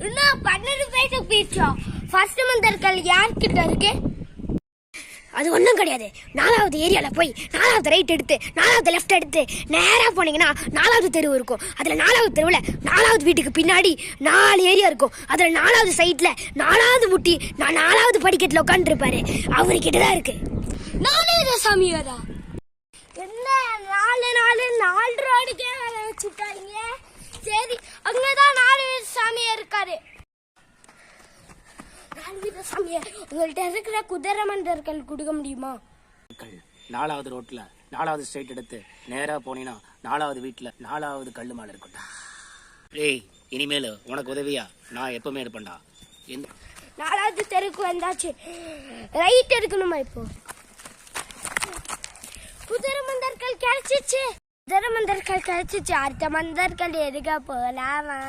இன்னும் 12 பேருக்கு போயிடுச்சோம். ஃபர்ஸ்ட் மந்தர்கள் யார்கிட்ட இருக்கு? அது ஒன்றும் கிடையாது. 4வது ஏரியாவில் போய் 4வது ரைட் எடுத்து 4வது லெஃப்ட் எடுத்து நேராக போனீங்கன்னா 4வது தெருவு இருக்கும். அதில் 4வது தெருவில் 4வது வீட்டுக்கு பின்னாடி 4 ஏரியா இருக்கும். அதில் 4வது சைட்டில் 4வது முட்டி 4வது படிக்கட்டில் உட்காந்துருப்பாரு. அவர்கிட்ட தான் இருக்கு. நானே சாமியாரா? என்ன 4 ரோடுக்கே வச்சுட்டாங்க. சரி, அங்கதான் 4 சாமியார் இருக்காரு. 4 சாமியார் உங்கள்கிட்ட இருக்கிற குதிரை மந்தர்கள் கொடுக்க முடியுமா? 4வது ரோட்ல 4வது ஸ்ட்ரைட் எடுத்து நேரா போனீங்கன்னா 4வது வீட்டுல 4வது கல்லு மாலை இருக்கும்டா. ஏய், இனிமேல் உனக்கு உதவியா நான் எப்பவுமே இருப்பேன்டா. 4வது தெருக்கு வந்தாச்சு. ரைட் எடுக்கணுமா? இப்போ குதிரை மந்தர்கள் கிடைச்சிச்சு. அடுத்த மந்தர்கள் எடுக்க போலாமா?